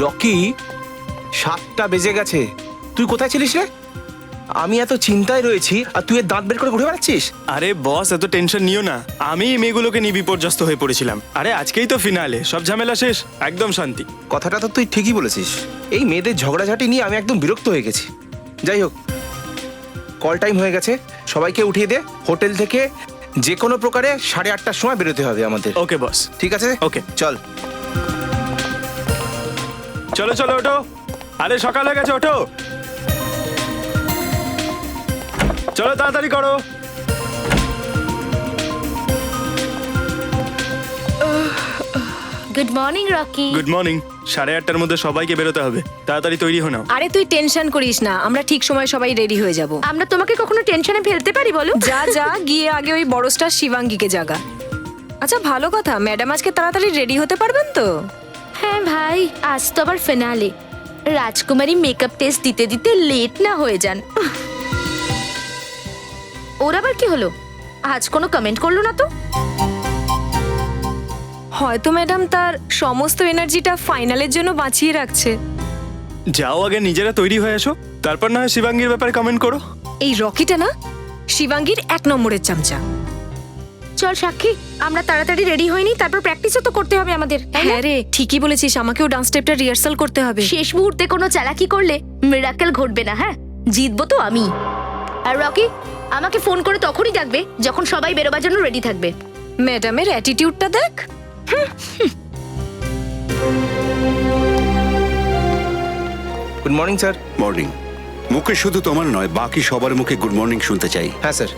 Rocky, 7টা বেজে গেছে, তুই কোথায় ছিলিস রে? আমি এত চিন্তায় রয়েছি আর তুই এর দাঁত বের করে ঘুরে বেড়াচ্ছিস। আরে বস, এত টেনশন নিও না। আমি এই মেয়েগুলোকে নিয়ে বিপর্যস্ত হয়ে পড়েছিলাম। আরে আজকেই তো ফিনালে, সব ঝামেলা শেষ, একদম শান্তি। কথাটা তো তুই ঠিকই বলেছিস। এই মেয়েদের ঝগড়াঝাটি নিয়ে আমি একদম বিরক্ত হয়ে গেছি। যাই হোক, কল টাইম হয়ে গেছে, সবাইকে উঠিয়ে দে। হোটেল থেকে যে কোনো প্রকারে 8:30টার সময় বেরোতে হবে আমাদের। ওকে বস। ঠিক আছে, ওকে। চল। চলো চলো, ওঠো। আরে সকাল হয়ে গেছে, ওঠো। চলো তাড়াতাড়ি করো। Good morning Rocky. Good morning. 8:30টার মধ্যে সবাইকে বেরোতে হবে, তাড়াতাড়ি তৈরি হো নাও। আরে তুই টেনশন করিস না, আমরা ঠিক সময় সবাই রেডি হয়ে যাব। আমরা তোমাকে কখনো টেনশনে ফেলতে পারি বলো? যা যা, গিয়ে আগে ওই বড় স্টার শিবাঙ্গীকে জাগা। আচ্ছা ভালো কথা, ম্যাডাম আজকে তাড়াতাড়ি রেডি হতে পারবেন তো? হ্যাঁ ভাই, আজ তো আবার ফিনালে। রাজকুমারী মেকআপ টেস্ট দিতে দিতে লেট না হয়ে যান। ওর আবার কি হলো? আজ কোনো কমেন্ট করলো না তো? হয়তো ম্যাডাম তার সমস্ত এনার্জিটা ফাইনালের জন্য বাঁচিয়ে রাখছে। যাও, আগে নিজেরা তৈরি হয়ে আসো, তারপর না হয় শিবাঙ্গীর ব্যাপারে কমেন্ট করো। এই রকিটা না শিবাঙ্গীর 1 নম্বরের চামচা। চল সাক্ষী, আমরা তাড়াতাড়ি রেডি হইনি, তারপর প্র্যাকটিসও তো করতে হবে আমাদের। হ্যাঁ রে, ঠিকই বলেছিস, আমাকেও ডান্স স্টেপটা রিহার্সাল করতে হবে। শেষ মুহূর্তে কোনো চালাকি করলে মিরাকেল ঘটবে না। হ্যাঁ, জিতবো তো আমি। আর রকি, আমাকে ফোন করে তখনই ডাকবে যখন সবাই বেরোবার জন্য রেডি থাকবে। ম্যাডামের অ্যাটিটিউডটা দেখ। Good morning sir. মর্নিং। মুখে শুধু তোমার নয়, বাকি সবার মুখে গুড মর্নিং শুনতে চাই। হ্যাঁ স্যার।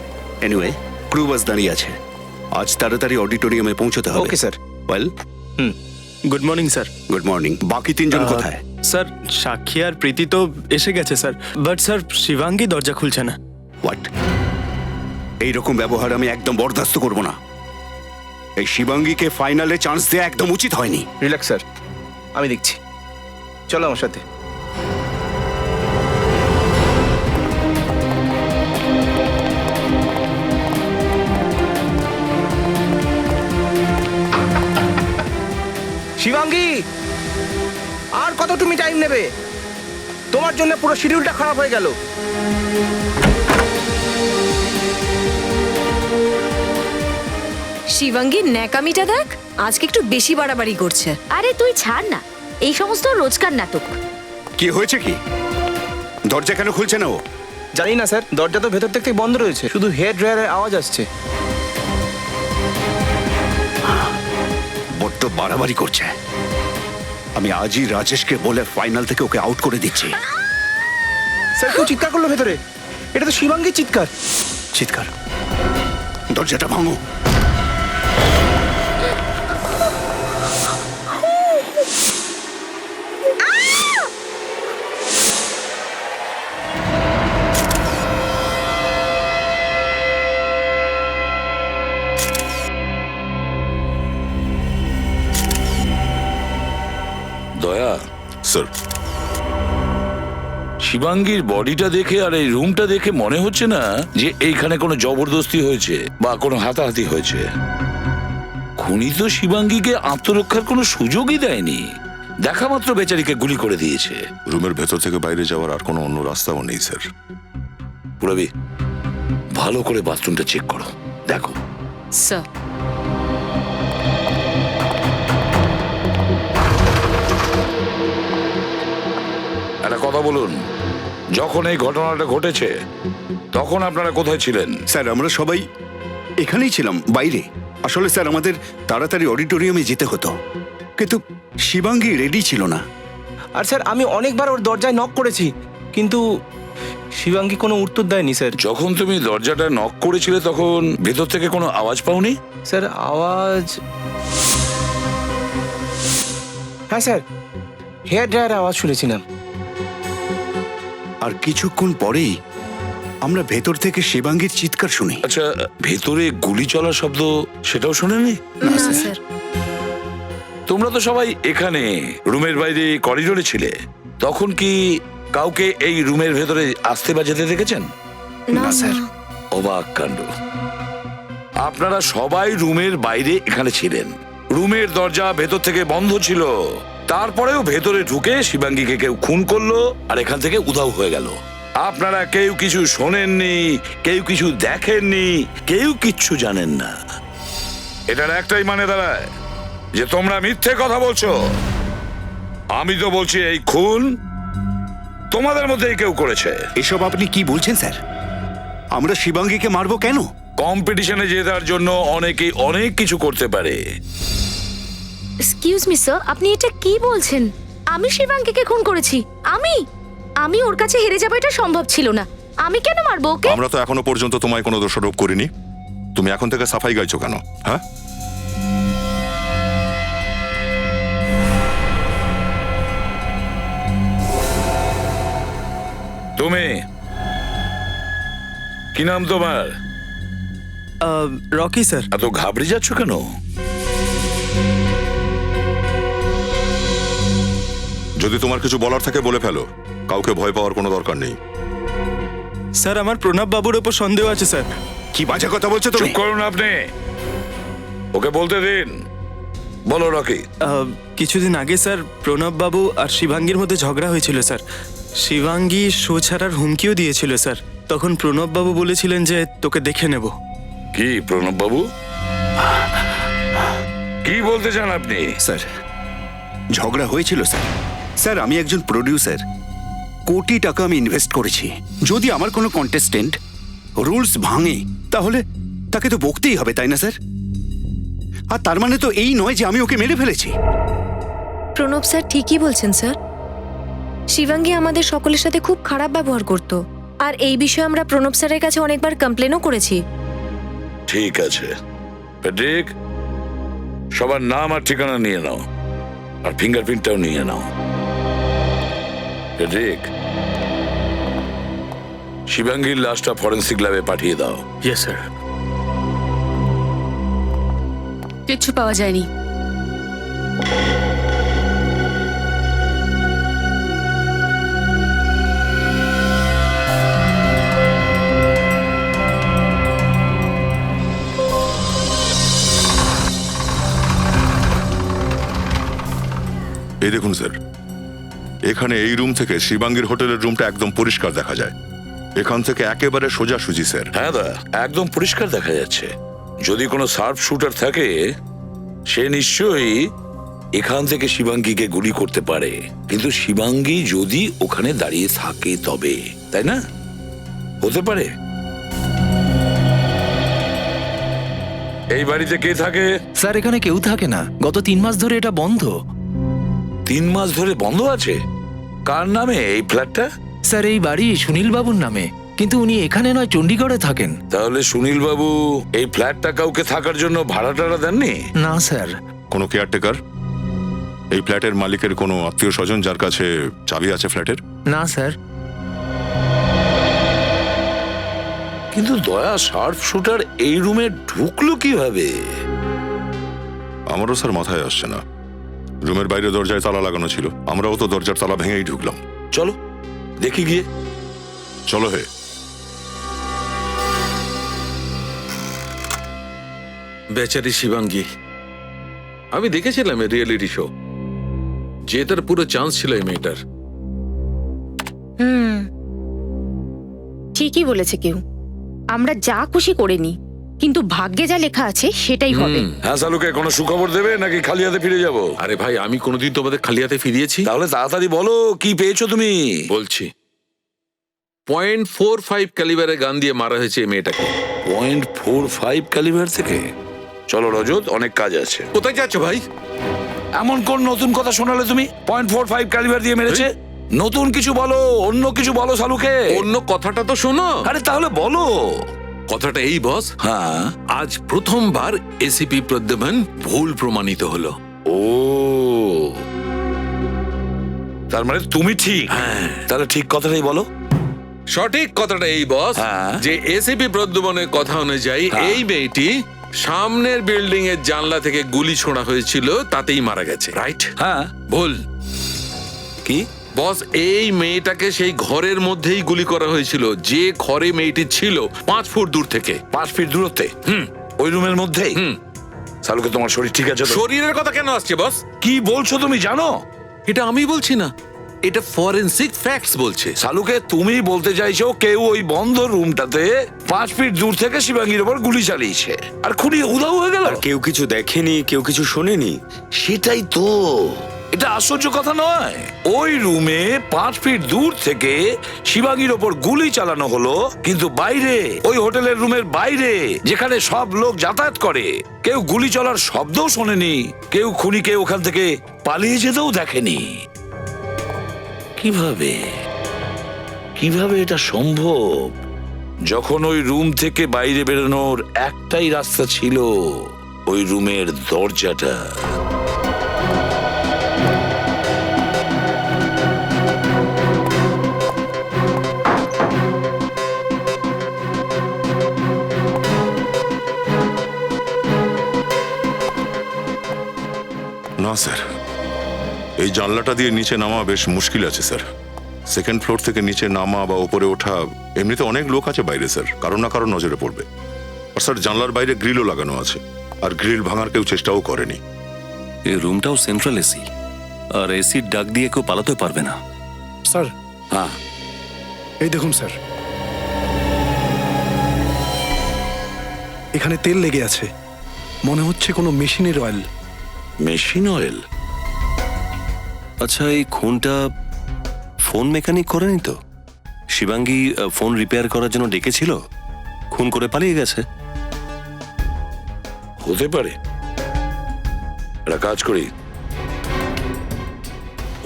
এনিওয়ে, ক্রু বাস দাঁড়িয়ে আছে, আজ তাড়াতাড়ি অডিটোরিয়ামে পৌঁছতে হবে। Okay sir. Well, good morning sir. Good morning. বাকি 3জন কোথায়? স্যার, সাক্ষী আর প্রীতি তো এসে গেছে স্যার, বাট স্যার শিবাঙ্গী দরজা খুলছে না। হোয়াট? এইরকম ব্যবহার আমি একদম বরদাস্ত করব না। এই শিবাঙ্গীকে ফাইনালে চান্স দেওয়া একদম উচিত হয়নি। রিল্যাক্স স্যার, আমি দেখছি। চলো আমার সাথে। শিবাঙ্গী, আর কত তুমি টাইম নেবে? তোমার জন্য পুরো শিডিউলটা খারাপ হয়ে গেল। শিবাঙ্গীর ন্যাকামিটা দেখ, আজকে একটু বেশি বাড়াবাড়ি করছে। আরে তুই ছাড় না, এই সমস্ত রোজকার নাটক। কি হয়েছে কি? দরজা কেন খুলছে না ও? জানি না স্যার, দরজা তো ভেতর থেকে বন্ধ রয়েছে, শুধু হেয়ার ড্রায়ারের আওয়াজ আসছে। বড্ড বাড়াবাড়ি করছে। আমি আজই রাজেশকে বলে ফাইনাল থেকে ওকে আউট করে দিচ্ছি। স্যার, কেউ চিৎকার করলো ভেতরে। এটা তো শিবাঙ্গীর চিৎকার। চিৎকার? দরজাটা ভাঙো। দয়া স্যার, শিবাঙ্গীর বডিটা দেখে আর এই রুমটা দেখে মনে হচ্ছে না যে এইখানে কোনো জবরদস্তি হয়েছে বা কোনো হাতাহাতি হয়েছে। খুনি তো শিবাঙ্গীকে আত্মরক্ষার কোনো সুযোগই দেয়নি, দেখা মাত্র বেচারিকে গুলি করে দিয়েছে। রুমের ভেতর থেকে বাইরে যাওয়ার আর কোনো অন্য রাস্তাও নেই স্যার। পুরবি, ভালো করে বাথরুমটা চেক করো, দেখো। স্যার, একটা কথা বলুন, যখন এই ঘটনাটা ঘটেছে তখন আপনারা কোথায় ছিলেন? স্যার, আমরা সবাই এখানেই ছিলাম, বাইরে। আসলে স্যার, আমাদের তাড়াতাড়ি অডিটোরিয়ামে যেতে হতো, কিন্তু শিবাঙ্গী রেডি ছিল না। আর স্যার, আমি অনেকবার ওর দরজায় নক করেছি, কিন্তু শিবাঙ্গী কোনো উত্তর দেয়নি স্যার। যখন তুমি দরজাটা নক করেছিলে তখন ভেতর থেকে কোনো আওয়াজ পাওনি? স্যার, আওয়াজ, হ্যাঁ স্যার, হেয়ার ড্রায়ারের আওয়াজ শুনেছিলাম। আর কিছুক্ষণ পরেই আমরা ভেতর থেকে শিবাঙ্গীর চিৎকার শুনি। আচ্ছা, ভেতরে গুলি চলার শব্দ সেটাও শোনেনি? না স্যার। তোমরা তো সবাই এখানে রুমের বাইরে করিডোরে ছিলে, তখন কি কাউকে এই রুমের ভেতরে আসতে বা যেতে দেখেছেন? না স্যার। অবাক কাণ্ড, আপনারা সবাই রুমের বাইরে এখানে ছিলেন, রুমের দরজা ভেতর থেকে বন্ধ ছিল, তারপরেও ভেতরে ঢুকে শিবাঙ্গীকে কেউ খুন করলো আর এখান থেকে উধাও হয়ে গেল। আপনারা কেউ কিছু শোনেননি, কেউ কিছু দেখেননি, কেউ কিচ্ছু জানেন না। এটার একটাই মানে দাঁড়ায় যে তোমরা মিথ্যে কথা বলছো। আমি তো বলছি এই খুন তোমাদের মধ্যেই কেউ করেছে। এসব আপনি কি বলছেন স্যার? আমরা শিবাঙ্গীকে মারবো কেন? কম্পিটিশনে জেতার জন্য অনেকেই অনেক কিছু করতে পারে। এক্সকিউজ মি স্যার, আপনি এটা কি বলছেন? আমি শিবাঙ্গীকে খুন করেছি? আমি ওর কাছে হেরে যাবো এটা সম্ভব ছিল না। আমি কেন মারবো ওকে? আমরা তো এখনো পর্যন্ত তোমায় কোনো দোষারোপ করিনি। তুমি এখন থেকে সাফাই গাইছো কেন? হ্যাঁ, তুমি কি নাম তোমার? Rocky sir. এত ঘাবড়ে যাচ্ছ কেন? যদি তোমার কিছু বলার থাকে বলে ফেলো, কাউকে ভয় পাওয়ার কোনো দরকার নেই। স্যার আমার প্রণব বাবুর ওপর সন্দেহ আছে স্যার। কি বাজে কথা বলছো তুমি? চুপ করুন আপনি, ওকে বলতে দিন। বলো রকি। কিছুদিন আগে স্যার প্রণব বাবু আর শিবাঙ্গীর মধ্যে ঝগড়া হয়েছিল স্যার। শিবাঙ্গী শো ছাড়ার হুমকিও দিয়েছিল স্যার। তখন প্রণব বাবু বলেছিলেন যে তোকে দেখে নেব। কি প্রণব বাবু, কি বলতে চান আপনি? স্যার, ঝগড়া হয়েছিল স্যার। স্যার, আমি একজন প্রডিউসার, কোটি টাকা আমি ইনভেস্ট করেছি। যদি আমার কোনো কন্টেস্টেন্ট রুলস ভাঙে তাহলে তাকে তো বকতেই হবে, তাই না স্যার? আর তার মানে তো এই নয় যে আমি ওকে মেরে ফেলেছি। প্রণব স্যার ঠিকই বলছেন স্যার। শিবাঙ্গী আমাদের সকলের সাথে খুব খারাপ ব্যবহার করত, আর এই বিষয়ে আমরা প্রণব স্যারের কাছে অনেকবার কমপ্লেনও করেছি। ঠিক আছে প্যাট্রিক, সবার নাম আর ঠিকানা নিয়ে নাও, আর ফিঙ্গারপ্রিন্টটাও নিয়ে নাও। প্যাট্রিক, শিবাঙ্গীর লাশটা ফরেন্সিক ল্যাবে পাঠিয়ে দাও। Yes sir. কিচ্ছু পাওয়া যায়নি। এই দেখুন স্যার, এখানে এই রুম থেকে শিবাঙ্গীর হোটেলের রুমটা একদম পরিষ্কার দেখা যায়। এখান থেকে একেবারে সোজাসুজি স্যার। হ্যাঁ দা, একদম পরিষ্কার দেখা যাচ্ছে। যদি কোনো শার্প শুটার থাকে সে নিশ্চয়ই এখান থেকে শিবাঙ্গীকে গুলি করতে পারে, কিন্তু শিবাঙ্গী যদি ওখানে দাঁড়িয়ে থাকে তবে, তাই না? হতে পারে। এই বাড়িতে কে থাকে? স্যার, এখানে কেউ থাকে না। গত 3 মাস ধরে এটা বন্ধ। 3 মাস ধরে বন্ধ আছে? কার নামে এই ফ্ল্যাটটা? স্যার, এই বাড়ি সুনীল বাবুর নামে, কিন্তু উনি এখানে নয়, চণ্ডীগড়ে থাকেন। তাহলে সুনীল বাবু এই ফ্ল্যাটটা কাউকে থাকার জন্য ভাড়া টাড়া দেননি? না স্যার। কোনো কেয়ারটেকার, এই ফ্ল্যাটের মালিকের কোনো আত্মীয় স্বজন যার কাছে চাবি আছে ফ্ল্যাটের? না স্যার। কিন্তু দয়া, শার্প শুটার এই রুমে ঢুকলো কিভাবে? আমারও স্যার মাথায় আসছে না। রুমের বাইরে দরজায় তালা লাগানো ছিল, আমরাও তো দরজার তালা ভেঙেই ঢুকলাম। চলো দেখি গিয়ে। চলো হে। বেচারি শিবাঙ্গী, আমি দেখেছিলাম এই রিয়েলিটি শো, জেতার পুরো চান্স ছিল এই মেয়েটার। ঠিকই বলেছে কেউ। আমরা যা খুশি করে নি, কিন্তু ভাগ্যে যা লেখা আছে সেটাই হবে। হ্যাঁ সালুকে, কোনো সুখবর দেবে নাকি খালি হাতে ফিরে যাবো? আরে ভাই, আমি কোনোদিন তোমাদের খালি হাতে ফিরিয়েছি? তাহলে তাড়াতাড়ি বলো, কি পেয়েছো তুমি? বলছি, .45 ক্যালিবারের গান দিয়ে মারা হয়েছে এই মেয়েটাকে। .45 ক্যালিবার থেকে? চলো রজত, অনেক কাজ আছে। কোথায় যাচ্ছ ভাই? এমন কোন নতুন কথা শোনালে তুমি? .45 ক্যালিবার দিয়ে মেরেছে? নতুন কিছু বলো, অন্য কিছু বলো সালুকে। অন্য কথাটা তো শোনো। আরে তাহলে বলো। কথাটা এই বস, হ্যাঁ, আজ প্রথমবার এসিপি প্রদ্যুম্ন ভুল প্রমাণিত হলো। ও তার মানে তুমি ঠিক? হ্যাঁ। তাহলে ঠিক কথাটাই বলো। সঠিক কথাটা এই বস, হ্যাঁ। যে এসিপি প্রদ্যুম্নের কথা অনুযায়ী হ্যাঁ। এই মেয়েটি সামনের বিল্ডিং এর জানলা থেকে গুলি ছোড়া হয়েছিল, তাতেই মারা গেছে। রাইট? হ্যাঁ। ভুল। কি বস, এই মেয়েটাকে সেই ঘরের মধ্যেই গুলি করা হয়েছিল, যে ঘরে মেয়েটি ছিল 5 ফুট দূর থেকে। 5 ফিট দূরত্বে? ওই রুমের মধ্যেই? সালুকে, তোমার শরীর ঠিক আছে তো? শরীরের কথা কেন আসছে বস? কি বলছো তুমি জানো? এটা আমি বলছি না, এটা ফরেনসিক ফ্যাক্টস বলছে। সালুকে তুমি বলতে চাইছো কেউ ওই বন্ধ রুমটাতে 5 ফিট দূর থেকে শিবাঙ্গীর ওপর গুলি চালিয়েছে আর খুনি উধাও হয়ে গেল? আর কেউ কিছু দেখেনি, কেউ কিছু শোনেনি। সেটাই তো, এটা আশ্চর্য কথা নয়। ওই রুমে 5 ফিট দূর থেকে শিবাঙ্গীর ওপর গুলি চালানো হলো, কিন্তু বাইরে ওই হোটেলের রুমের বাইরে যেখানে সব লোক যাতায়াত করে কেউ গুলি চলার শব্দও শোনেনি, কেউ খুনিকে ওখান থেকে পালিয়ে যেতেও দেখেনি। কিভাবে কিভাবে এটা সম্ভব? যখন ওই রুম থেকে বাইরে বেরোনোর একটাই রাস্তা ছিল, ওই রুমের দরজাটা। না স্যার, এই জানলাটা দিয়ে নিচে নামা বেশ মুশকিল আছে স্যার। সেকেন্ড ফ্লোর থেকে নিচে নামা বা উপরে ওঠা, এমনিতে অনেক লোক আছে বাইরে স্যার, কারো না কারো নজরে পড়বে। আর স্যার জানলার বাইরে গ্রিলও লাগানো আছে, আর গ্রিল ভাঙার কেউ চেষ্টাও করেনি। এই রুমটাও সেন্ট্রাল এসি, আর এসির ডাক দিয়ে কেউ পালাতে পারবে না। স্যার, হ্যাঁ, এই দেখুন স্যার, এখানে তেল লেগে আছে, মনে হচ্ছে কোনো মেশিনের অয়েল। Machine oil? আচ্ছা, এই খুনটা ফোন মেকানিক করেনি তো? শিবাঙ্গী ফোন রিপেয়ার করার জন্য ডেকেছিল, খুন করে পালিয়ে গেছে। হতে পারে। একটা কাজ করি,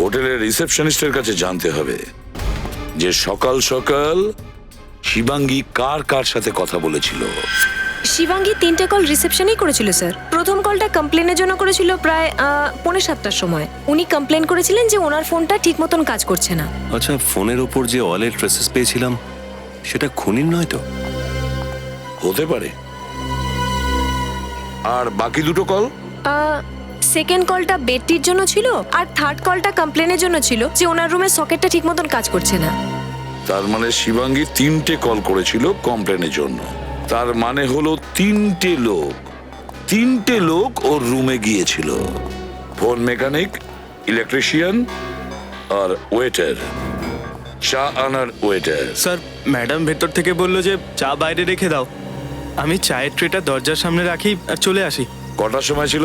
হোটেলের রিসেপশনিস্টের কাছে জানতে হবে যে সকাল সকাল শিবাঙ্গী কার কার সাথে কথা বলেছিল। শিবাঙ্গী 3টে কল রিসেপশনেই করেছিল স্যার। প্রথম কলটা কমপ্লেনের জন্য করেছিল প্রায় 6:45টার সময়। উনি কমপ্লেন করেছিলেন যে ওনার ফোনটা ঠিক মতন কাজ করছে না। আচ্ছা, ফোনের ওপর যে অয়েলের ট্রেসেস পেয়েছিলাম সেটা খুনির নয় তো? হতে পারে। আর বাকি দুটো কল? সেকেন্ড কলটা বেডটির জন্য ছিল, আর থার্ড কলটা কমপ্লেনের জন্য ছিল যে ওনার রুমের সকেটটা ঠিক মতন কাজ করছে না। তার মানে শিবাঙ্গী 3টে কল করেছিল কমপ্লেনের জন্য। তার মানে হলো 3টে লোক ওর রুমে গিয়েছিল। ফোন মেকানিক, ইলেকট্রিশিয়ান আর ওয়েটার, চা আনার ওয়েটার। স্যার, ম্যাডাম ভেতর থেকে বললো যে চা বাইরে রেখে দাও। আমি চায়ের ট্রেটা দরজার সামনে রাখি আর চলে আসি। কটার সময় ছিল?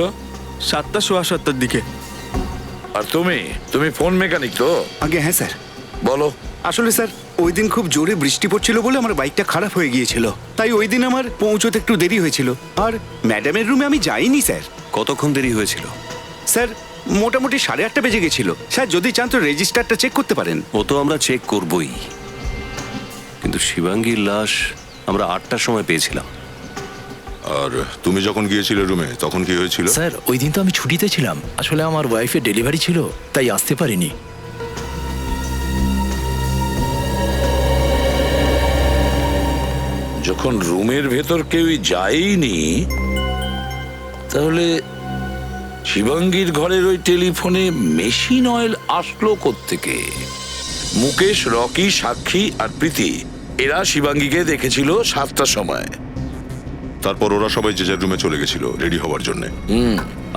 7:15 দিকে। আর তুমি ফোন মেকানিক তো? আগে হ্যাঁ স্যার। বলো। আসলে স্যার, ওই দিন খুব জোরে বৃষ্টি পড়ছিল বলে আমার বাইকটা খারাপ হয়ে গিয়েছিল, তাই ওই দিন আমার পৌঁছতে একটু দেরি হয়েছিল। আর ম্যাডামের রুমে আমি যাইনি স্যার। কতক্ষণ দেরি হয়েছিল? স্যার, মোটামুটি 8:30 বেজে গেছিল। স্যার, যদি চান তো রেজিস্টারটা চেক করতে পারেন। ও তো আমরা চেক করবই, কিন্তু শিবাঙ্গীর লাশ আমরা 8টার সময় পেয়েছিলাম। আর তুমি যখন গিয়েছিলে রুমে তখন কি হয়েছিল? স্যার, ওই দিন তো আমি ছুটিতে ছিলাম, আসলে আমার ওয়াইফের ডেলিভারি ছিল, তাই আসতে পারিনি। যখন রুমের ভেতর কেউই যায়নি, তাহলে শিবাঙ্গীর ঘরের ওই টেলিফোনে মেশিন অয়েল আসলো কোত্থেকে? মুকেশ, রকি, সাক্ষী আর প্রীতি এরা শিবাঙ্গীকে দেখেছিল 7টার সময়। তারপর ওরা সবাই যে যার রুমে চলে গেছিল রেডি হওয়ার জন্য।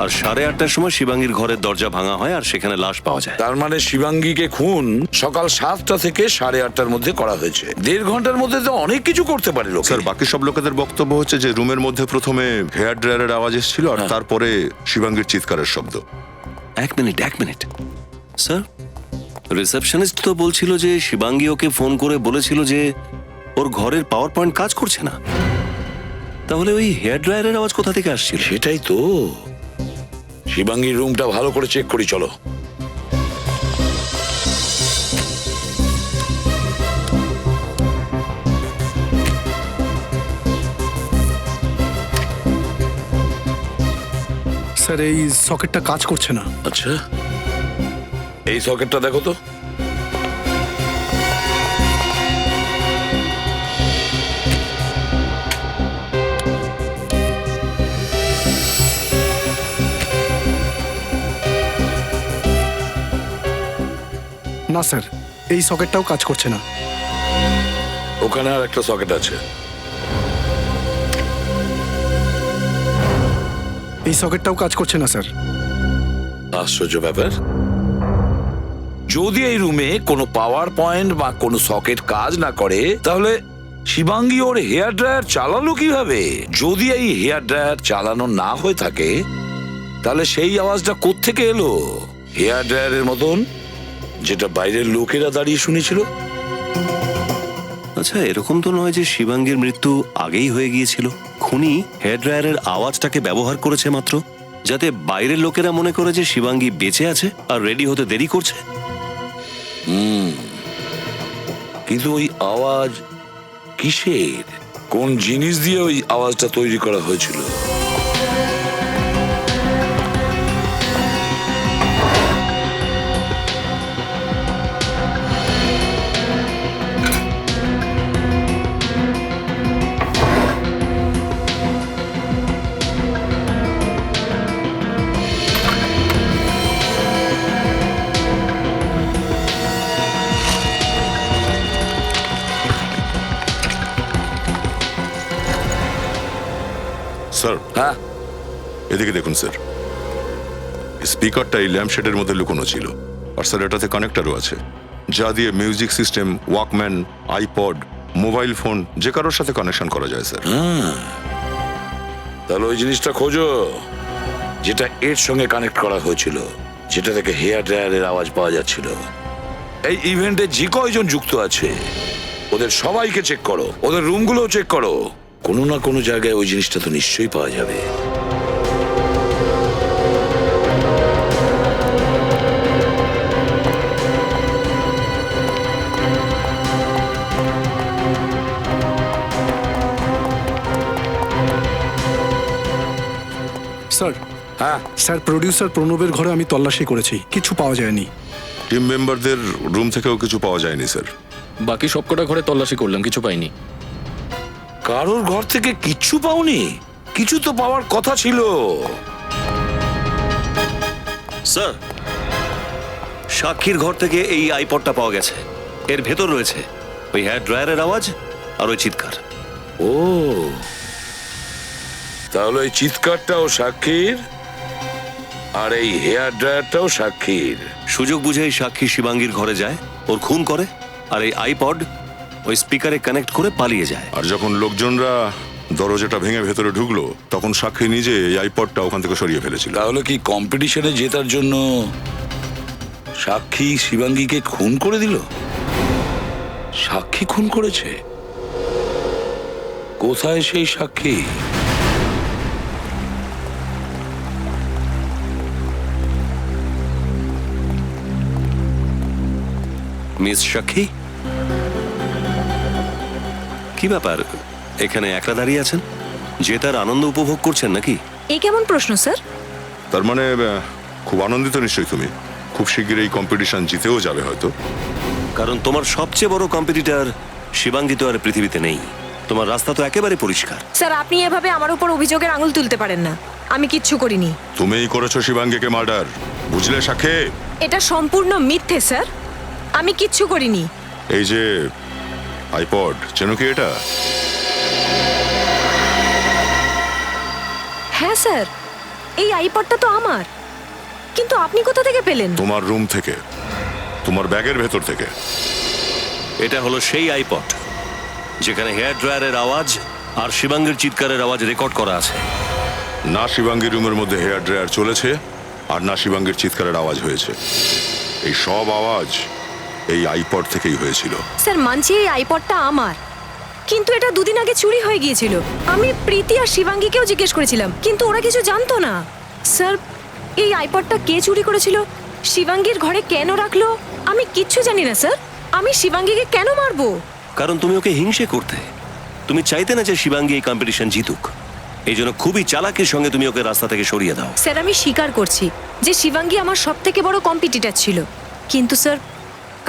আর 8:30টার সময় শিবাঙ্গীর ঘরের দরজা ভাঙা হয় আর সেখানে লাশ পাওয়া যায়। তার মানে শিবাঙ্গীকে খুন সকাল 7টা থেকে 8:30টার মধ্যে করা হয়েছে। 1.5 ঘন্টার মধ্যে তো অনেক কিছু করতে পারে লোক। স্যার, বাকি সব লোকেদের বক্তব্য হচ্ছে যে রুমের মধ্যে প্রথমে হেয়ার ড্রায়ারের আওয়াজ এসেছিল, আর তারপরে শিবাঙ্গীর চিৎকারের শব্দ। এক মিনিট স্যার, রিসেপশনিস্ট তো বলছিল যে শিবাঙ্গী ওকে ফোন করে বলেছিল যে ওর ঘরের পাওয়ার পয়েন্ট কাজ করছে না। তাহলে ওই হেয়ার ড্রায়ারের আওয়াজ কোথা থেকে আসছিল? সেটাই তো। শিবাঙ্গীর রুমটা ভালো করে চেক করি, চলো। স্যার, এই সকেটটা কাজ করছে না। আচ্ছা, এই সকেটটা দেখো তো। না স্যার, এই সকেটটাও কাজ করছে না। ওখানে আর একটা সকেট আছে। এই সকেটটাও কাজ করছে না স্যার। আশ্চর্য ব্যাপার। যদি এই রুমে কোনো পাওয়ার পয়েন্ট বা কোনো সকেট কাজ না করে তাহলে শিবাঙ্গী ওর হেয়ার ড্রায়ার চালালো কিভাবে? যদি এই হেয়ার ড্রায়ার চালানো না হয়ে থাকে তাহলে সেই আওয়াজটা কোত্থেকে এলো? হেয়ার ড্রায়ারের মতন, যেটা বাইরের লোকেরা দাঁড়িয়ে শুনেছিল। আচ্ছা, এরকম তো নয় যে শিবাঙ্গীর মৃত্যু আগেই হয়ে গিয়েছিল। খুনি হেয়ার ড্রায়ারের আওয়াজটাকে ব্যবহার করেছে মাত্র, যাতে বাইরের লোকেরা মনে করে যে শিবাঙ্গী বেঁচে আছে আর রেডি হতে দেরি করছে। কিন্তু ওই আওয়াজ কিসের? কোন জিনিস দিয়ে ওই আওয়াজটা তৈরি করা হয়েছিল? স্যার, হ্যাঁ, এদিকে দেখুন স্যার। স্পিকারটা এই ল্যাম্পশেডের মধ্যে লুকোনো ছিল, আর স্যার এটাতে কানেক্টরও আছে, যা দিয়ে music system, Walkman, iPod, mobile phone যে কারোর সাথে কানেকশন করা যায় স্যার। তাহলে ওই জিনিসটা খোঁজো যেটা এর সঙ্গে কানেক্ট করা হয়েছিল, যেটা থেকে হেয়ার ড্রায়ারের আওয়াজ পাওয়া যাচ্ছিল। এই ইভেন্টে যে কয়জন যুক্ত আছে ওদের সবাইকে চেক করো, ওদের রুমগুলোও চেক করো। কোনো না কোনো জায়গায় ওই জিনিসটা তো নিশ্চয়ই পাওয়া যাবে। স্যার, হ্যাঁ, স্যার প্রডিউসার প্রণবের ঘরে আমি তল্লাশি করেছি, কিছু পাওয়া যায়নি। টিম মেম্বারদের রুম থেকেও কিছু পাওয়া যায়নি স্যার। বাকি সবকটা ঘরে তল্লাশি করলাম, কিছু পাইনি। কারোর ঘর থেকে কিচ্ছু পাওনি? কিছু তো পাওয়ার কথা ছিল। স্যার, সাক্ষীর ঘর থেকে এই আইপডটা পাওয়া গেছে। এর ভেতর রয়েছে ওই হেয়ার ড্রায়ারের আওয়াজ আর ওই চিৎকার। ও, তাহলে ওই চিৎকারটাও সাক্ষীর আর এই হেয়ার ড্রায়ারটাও সাক্ষীর। সুযোগ বুঝেই সাক্ষী শিবাঙ্গীর ঘরে যায়, ওর খুন করে, আর এই আইপড ওই স্পিকারে কানেক্ট করে পালিয়ে যায়। আর যখন লোকজনরা দরজাটা ভেঙে ভেতরে ঢুকলো তখন সাক্ষী নিজে এই আইপডটা ওখান থেকে সরিয়ে ফেলেছিল। তাহলে কি কম্পিটিশনে জেতার জন্য সাক্ষী শিবাঙ্গীকে খুন করে দিল? সাক্ষী খুন করেছে? কোথায় সেই সাক্ষী? মিস সাক্ষী, কি ব্যাপার এখানে একলা দাঁড়িয়ে আছেন? যে তার আনন্দ উপভোগ করছেন নাকি? এই কেমন প্রশ্ন স্যার? তার মানে খুব আনন্দিত নিশ্চয়ই তুমি? খুব শিগগির এই কম্পিটিশন জিতেও যাবে হয়তো। কারণ তোমার সবচেয়ে বড় কম্পিটিটর শিবাঙ্গী তো আর পৃথিবীতে নেই। তোমার রাস্তা তো একেবারে পরিষ্কার। স্যার, আপনি এভাবে আমার উপর অভিযোগের আঙুল তুলতে পারেন না। আমি কিচ্ছু করিনি। তুমিই করেছো শিবাঙ্গীকে মার্ডার, বুঝলে সাক্ষী? এটা সম্পূর্ণ মিথ্যে স্যার, আমি কিচ্ছু করিনি। এই যে আইপড, চেনো কি এটা? হ্যাঁ স্যার, এই আইপডটা তো আমার, কিন্তু আপনি কোথা থেকে পেলেন? তোমার রুম থেকে, তোমার ব্যাগের ভেতর থেকে। এটা হলো সেই আইপড যেখানে হেয়ার ড্রায়ারের আওয়াজ আর শিবাঙ্গীর চিৎকারের আওয়াজ রেকর্ড করা আছে। না শিবাঙ্গীর রুমের মধ্যে হেয়ার ড্রায়ার চলেছে, আর না শিবাঙ্গীর চিৎকারের আওয়াজ হয়েছে। এই সব আওয়াজ এই আইপড থেকেই হয়েছিল। স্যার, মানছি এই আইপডটা আমার, কিন্তু এটা দুদিন আগে চুরি হয়ে গিয়েছিল। আমি প্রীতি আর শিবাঙ্গীকেও জিজ্ঞেস করেছিলাম, কিন্তু ওরা কিছু জানতো না। স্যার, এই আইপডটা কে চুরি করেছিল, শিবাঙ্গীর ঘরে কেন রাখলো, আমি কিচ্ছু জানি না স্যার। আমি শিবাঙ্গীকে কেন মারবো? কারণ তুমি ওকে হিংসে করতে। তুমি চাইতে না যে শিবাঙ্গী এই কম্পিটিশন জিতুক। এই জন্য খুবই চালাকির সঙ্গে তুমি ওকে রাস্তা থেকে সরিয়ে দাও। স্যার, আমি স্বীকার করছি যে শিবাঙ্গী আমার সব থেকে বড় কম্পিটিটর ছিল, কিন্তু স্যার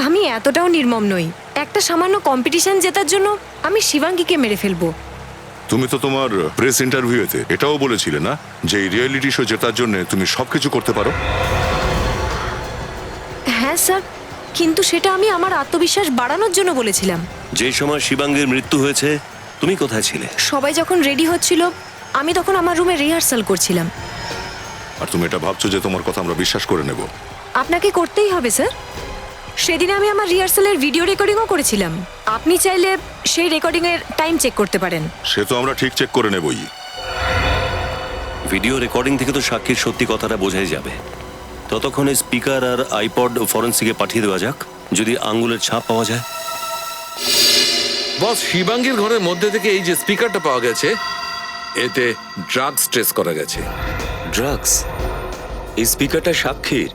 আমি এতটাও নির্মম নই। একটা সামান্য কম্পিটিশন জেতার জন্য আমি শিবাঙ্গীকে মেরে ফেলবো। তুমি তো তোমার প্রেস ইন্টারভিউতে এটাও বলেছিলে না যে এই রিয়েলিটি শো জেতার জন্য তুমি সবকিছু করতে পারো? হ্যাঁ স্যার, কিন্তু সেটা আমি আমার আত্মবিশ্বাস বাড়ানোর জন্য বলেছিলাম। যে সময় শিবাঙ্গীর মৃত্যু হয়েছে তুমি কোথায় ছিলে? সবাই যখন রেডি হচ্ছিল আমি তখন আমার রুমে রিহার্সাল করছিলাম। আর তুমি এটা ভাবছো যে তোমার কথা আমরা বিশ্বাস করে নেব? আপনাকে করতেই হবে স্যার। সেদিন আমি আমার রিহার্সালের ভিডিও রেকর্ডিংও করেছিলাম। আপনি চাইলে সেই রেকর্ডিং এর টাইম চেক করতে পারেন। সে তো আমরা ঠিক চেক করে নেবই। ভিডিও রেকর্ডিং থেকে তো সাক্ষীর সত্যি কথাটা বোঝাই যাবে। ততক্ষণে স্পিকার আর আইপড ফরেন্সিকে পাঠিয়ে দেওয়া যাক, যদি আঙ্গুলের ছাপ পাওয়া যায়। বস, শিবাঙ্গীর ঘরের মধ্যে থেকে এই যে স্পিকারটা পাওয়া গেছে, এতে ড্রাগস ট্রেস করা গেছে। ড্রাগস? এই স্পিকারটা সাক্ষীর?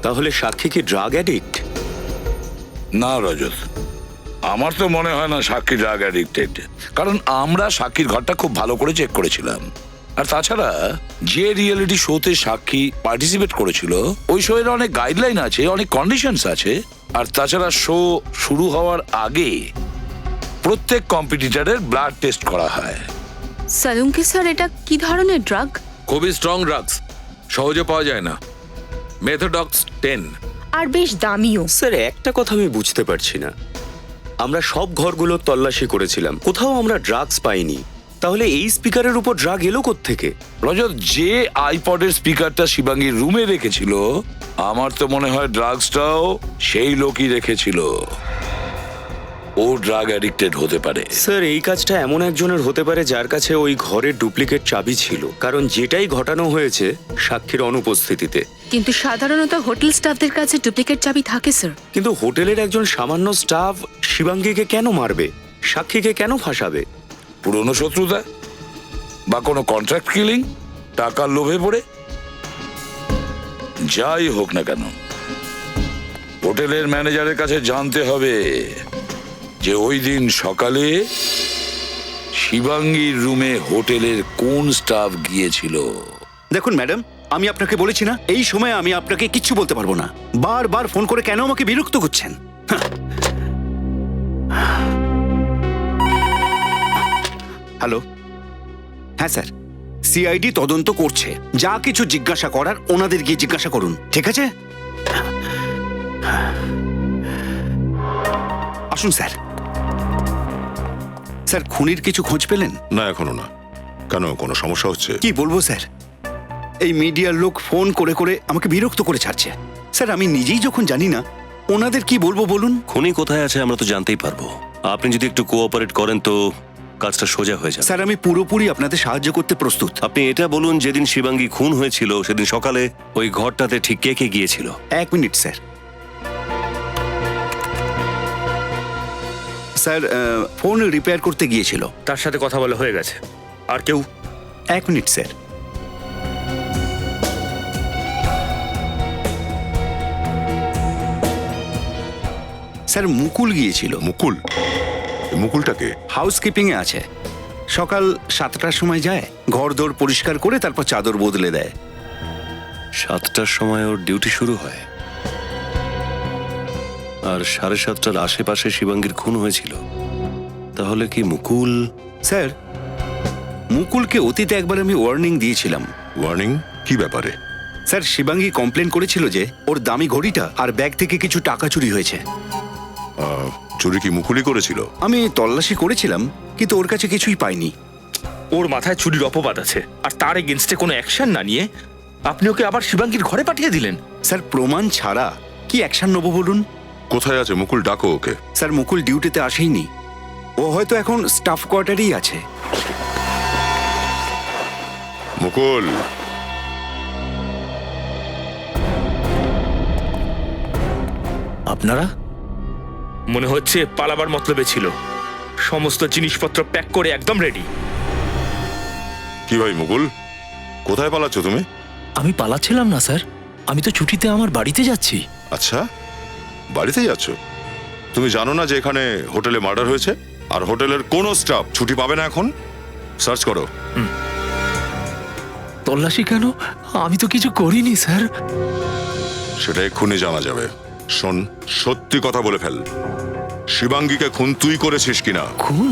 তাহলে সাক্ষী কি ড্রাগ অ্যাডিক্ট? না রজত, আমার তো মনে হয় না সাক্ষী ড্রাগ অ্যাডিক্টেড, কারণ আমরা সাক্ষীর ঘরটা খুব ভালো করে চেক করেছিলাম। আর তাছাড়া যে রিয়েলিটি শোতে সাক্ষী পার্টিসিপেট করেছিল, ওই শো এর অনেক গাইডলাইন আছে, অনেক কন্ডিশনস আছে। আর তাছাড়া শো শুরু হওয়ার আগে প্রত্যেক কম্পিটিটরের ব্লাড টেস্ট করা হয়। সালুঙ্কি স্যার, এটা কি ধরনের ড্রাগ? খুবই স্ট্রং ড্রাগস, সহজে পাওয়া যায় না। মেথোডক্স 10। আর বেশ দামিও। স্যার, একটা কথা আমি বুঝতে পারছি না, আমরা সব ঘরগুলো তল্লাশি করেছিলাম, কোথাও আমরা ড্রাগস পাইনি। তাহলে এই স্পিকারের উপর ড্রাগ এলো কোত্থেকে? রজত, যে আইপডের স্পিকারটা শিবাঙ্গীর রুমে রেখেছিল, আমার তো মনে হয় ড্রাগসটাও সেই লোকই রেখেছিল। ও ড্রাগ অ্যাডিক্টেড হতে পারে। স্যার, এই কাজটা এমন একজনের হতে পারে যার কাছে ওই ঘরের ডুপ্লিকেট চাবি ছিল, কারণ যেটাই ঘটানো হয়েছে সাক্ষীর অনুপস্থিতিতে। কিন্তু সাধারণত হোটেল স্টাফদের কাছে ডুপ্লিকেট চাবি থাকে স্যার। কিন্তু হোটেলের একজন সামান্য স্টাফ শিবাঙ্গীকে কেন মারবে, সাক্ষীকে কেন ফাঁসাবে? পুরনো শত্রুতা বা কোনো কন্ট্রাক্ট কিলিং, টাকার লোভে পড়ে? যাই হোক না কেন, হোটেলের ম্যানেজারের কাছে জানতে হবে যে ওই দিন সকালে শিবাঙ্গীর রুমে হোটেলের কোন স্টাফ গিয়েছিল। দেখুন ম্যাডাম, আমি আপনাকে বলেছি না, এই সময় আমি আপনাকে কিচ্ছু বলতে পারবো না। বারবার ফোন করে কেন আমাকে বিরক্ত করছেন? হ্যালো, হ্যাঁ স্যার, সিআইডি তদন্ত করছে। যা কিছু জিজ্ঞাসা করার ওনাদের গিয়ে জিজ্ঞাসা করুন, ঠিক আছে? আসুন স্যার। স্যার, খুনির কিছু খোঁজ পেলেন? না, এখনো না। কেন, কোনো সমস্যা হচ্ছে? কি বলবো স্যার, এই মিডিয়ার লোক ফোন করে করে আমাকে বিরক্ত করে ছাড়ছে। স্যার, আমি নিজেই যখন জানি না ওনাদের কি বলবো বলুন। খুনি কোথায় আছে আমরা তো জানতেই পারবো। আপনি যদি একটু কোঅপারেট করেন তো কাজটা সোজা হয়ে যাবে। স্যার, আমি পুরোপুরি আপনাদের সাহায্য করতে প্রস্তুত। আপনি এটা বলুন, যেদিন শিবাঙ্গী খুন হয়েছিল সেদিন সকালে ওই ঘরটাতে ঠিক কে কে গিয়েছিল? 1 minute sir. Sir, phone repair করতে গিয়েছিল। তার সাথে কথা বলা হয়ে গেছে। আর কেউ? 1 মিনিট স্যার। স্যার, মুকুল গিয়েছিল। মুকুল? মুকুলটাকে? হাউসকিপিং এ আছে। সকাল 7টার সময় যায়, ঘর দোর পরিষ্কার করে তারপর চাদর বদলে দেয়। 7টার সময় ওর ডিউটি শুরু হয়, আর 7:30টার আশেপাশে শিবাঙ্গীর খুন হয়েছিল। তাহলে কি মুকুল? স্যার, মুকুলকে অতীতে একবার আমি ওয়ার্নিং দিয়েছিলাম। ওয়ার্নিং? কি ব্যাপারে? স্যার, শিবাঙ্গী কমপ্লেন করেছিল যে ওর দামি ঘড়িটা আর ব্যাগ থেকে কিছু টাকা চুরি হয়েছে। চুরি কি মুকুলই করেছিল? আমি তল্লাশি করেছিলাম, কিন্তু ওর কাছে কিছুই পাইনি। ওর মাথায় চুরির অপবাদ আছে, আর তার এগেনস্টে কোনো অ্যাকশন না নিয়ে আপনি ওকে আবার শিবাঙ্গীর ঘরে পাঠিয়ে দিলেন। স্যার, প্রমাণ ছাড়া কি অ্যাকশন নেবো বলুন? কোথায় আছে মুকুল? ডাকো ওকে। স্যার, মুকুল ডিউটিতে আসেইনি, ও হয়তো এখন স্টাফ কোয়ার্টারেই আছে। মুকুল! আপনারা? মনে হচ্ছে পালাবার মতলবে ছিল। সমস্ত জিনিসপত্র প্যাক করে একদম রেডি। কি ভাই মুকুল, কোথায় পালাচ্ছ তুমি? আমি পালাচ্ছিলাম না স্যার, আমি তো ছুটিতে আমার বাড়িতে যাচ্ছি। আচ্ছা, বাড়িতে যাচ্ছ? তুমি জানো না যে এখানে হোটেলে মার্ডার হয়েছে, আর হোটেলের কোনো স্টাফ ছুটি পাবে না এখন? সার্চ করো। তল্লাশি কেন? আমি তো কিছু করিনি স্যার। সেটা এক্ষুনি জানা যাবে। শোন, সত্যি কথা বলে ফেল, শিবাঙ্গীকে খুন তুই করেছিস কিনা? খুন?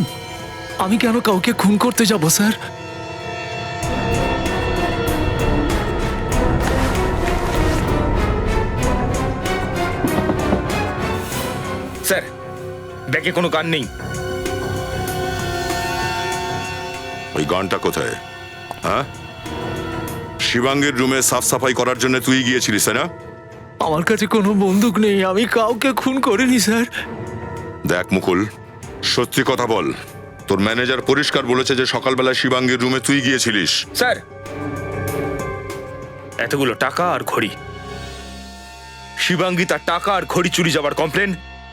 আমি কেন কাউকে খুন করতে যাব স্যার? স্যার, ব্যাগে কোনো গান নেই। ওই গানটা কোথায়? হ্যাঁ, শিবাঙ্গীর রুমে সাফ সাফাই করার জন্য তুই গিয়েছিলিস, তাই না? আমার কাছে কোনো বন্দুক নেই, আমি কাউকে খুন করিনি স্যার। দেখ মুকুল, সত্যি কথা বল। তোর ম্যানেজার পরিষ্কার বলেছে যে সকালবেলা শিবাঙ্গীর রুমে তুই গিয়েছিলিস। স্যার, এতগুলো টাকা আর ঘড়ি, শিবাঙ্গী তার টাকা আর ঘড়ি চুরি যাবার কমপ্লেন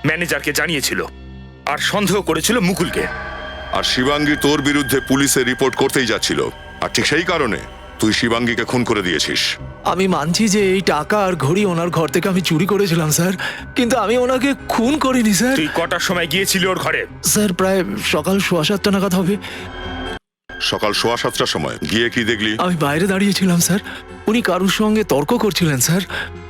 ম্যানেজারকে জানিয়েছিল আর সন্দেহ করেছিল মুকুলকে। আর শিবাঙ্গী তোর বিরুদ্ধে পুলিশে রিপোর্ট করতেই যাচ্ছিল, আর ঠিক সেই কারণে তুই শিবাঙ্গীকে খুন করে দিয়েছিস। আমি মানছি যে এই টাকা আর ঘড়ি ওনার ঘর থেকে আমি চুরি করেছিলাম স্যার, কিন্তু আমি ওনাকে খুন করিনি স্যার। তুই কটার সময় গিয়েছিলি ওর ঘরে? স্যার প্রায় সকাল 7:15 নাগাদ হবে। সকাল 7:15 সময় গিয়ে কি দেখলি? আমি বাইরে দাঁড়িয়েছিলাম স্যার, উনি কারুর সঙ্গে তর্ক করছিলেন স্যার,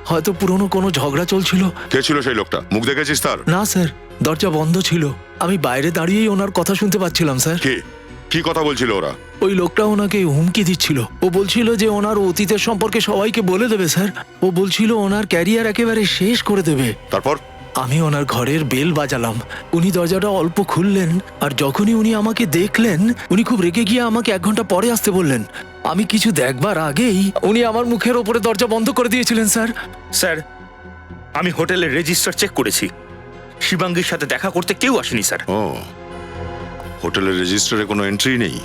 হয়তো পুরনো কোনো ঝগড়া চলছিল। কে ছিল সেই লোকটা? মুখ দেখেছিস তার? না স্যার, দরজা বন্ধ ছিল, আমি বাইরে দাঁড়িয়েই ওনার কথা শুনতে পাচ্ছিলাম স্যার। কি কথা বলছিল ওরা? ওই লোকটা ওনাকে হুমকি দিচ্ছিল, ও বলছিল যে ওনার অতীতের সম্পর্কে সবাইকে বলে দেবে স্যার, ও বলছিল ওনার ক্যারিয়ার একেবারে শেষ করে দেবে। তারপর? আমি ওনার ঘরের বেল বাজালাম, উনি দরজাটা অল্প খুললেন, আর যখনই উনি আমাকে দেখলেন উনি খুব রেগে গিয়ে আমাকে 1 ঘন্টা পরে আসতে বললেন। আমি কিছু দেখবার আগেই উনি আমার মুখের ওপরে দরজা বন্ধ করে দিয়েছিলেন স্যার। স্যার, আমি হোটেলের রেজিস্টার চেক করেছি, শিবাঙ্গীর সাথে দেখা করতে কেউ আসেনি স্যার। ও, হোটেলের রেজিস্টারে কোনো এন্ট্রি নেই?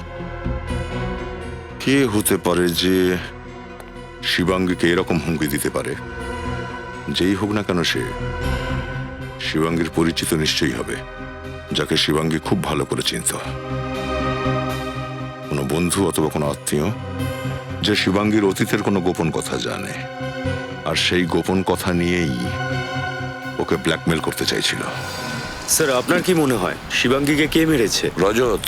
কে হতে পারে যে শিবাঙ্গীকে এরকম হুমকি দিতে পারে? যেই হোক না কেন সে শিবাঙ্গীর পরিচিত নিশ্চয়ই হবে, যাকে শিবাঙ্গী খুব ভালো করে চিনত। কোনো বন্ধু অথবা কোনো আত্মীয় যে শিবাঙ্গীর অতীতের কোনো গোপন কথা জানে, আর সেই গোপন কথা নিয়েই ওকে ব্ল্যাকমেল করতে চাইছিল। স্যার, আপনার কি মনে হয় শিবাঙ্গীকে কে মেরেছে? রজত,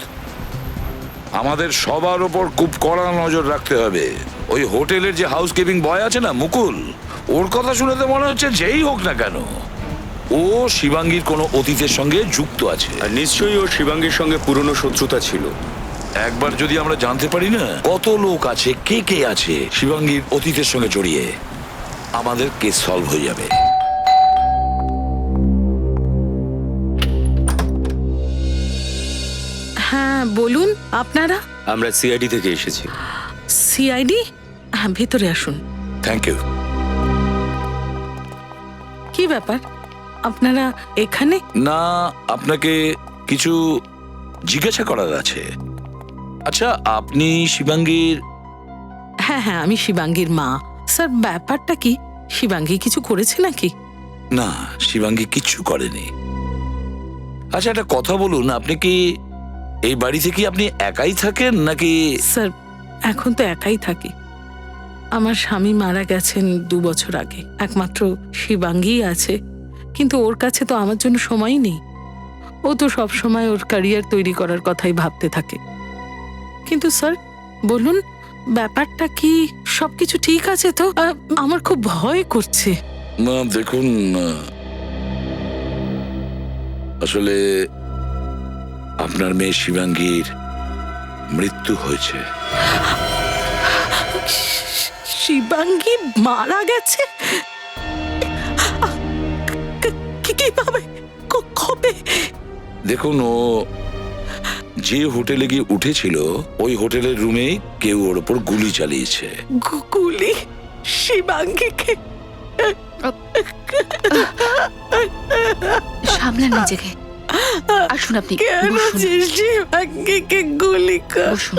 আমাদের সবার ওপর খুব কড়া নজর রাখতে হবে। ওই হোটেলের যে হাউসকিপিং বয় আছে না মুকুল, ওর কথা শুনে তো মনে হচ্ছে যেই হোক না কেন ও শিবাঙ্গীর কোনো অতীতের সঙ্গে যুক্ত আছে। আর নিশ্চয়ই ও শিবাঙ্গীর সঙ্গে পুরনো শত্রুতা ছিল। একবার যদি আমরা জানতে পারি না কত লোক আছে, কে কে আছে শিবাঙ্গীর অতীতের সঙ্গে জড়িয়ে, আমাদের কেস সলভ হয়ে যাবে। হ্যাঁ বলুন, আপনারা? আমরা সিআইডি থেকে এসেছি। সিআইডি? হ্যাঁ, ভেতরে আসুন। Thank you. কি ব্যাপার, আপনারা এখানে? না, আপনাকে কিছু জিজ্ঞাসা করার আছে। আচ্ছা, আপনি শিবাঙ্গীর? হ্যাঁ হ্যাঁ, আমি শিবাঙ্গীর মা। স্যার, ব্যাপারটা কি? শিবাঙ্গী কিছু করেছে নাকি? না, শিবাঙ্গী কিচ্ছু করেনি। আচ্ছা, একটা কথা বলুন, আপনি কি এই বাড়িতে কি আপনি একাই থাকেন নাকি? স্যার, এখন তো একাই থাকি। আমার স্বামী মারা গেছেন 2 বছর আগে, একমাত্র শিবাঙ্গী আছে, কিন্তু ওর কাছে তো আমার জন্য সময়ই নেই। ও তো সব সময় ওর ক্যারিয়ার তৈরি করার কথাই ভাবতে থাকে। কিন্তু স্যার বলুন, ব্যাপারটা কি? সবকিছু ঠিক আছে তো? আমার খুব ভয় করছে। না দেখুন, আসলে আপনার মেয়ে শিবাঙ্গীর মৃত্যু হয়েছে। শিবাঙ্গী মারা গেছে? কিভাবে? কবে? দেখুন, ও যে হোটেলে গিয়ে উঠেছিল ওই হোটেলের রুমেই কেউ ওর উপর গুলি চালিয়েছে। গুলি? শিবাঙ্গীকে? সামলান নিজেকে, আসুন আপনি কেন শিবাঙ্গীকে গুলি বসুন।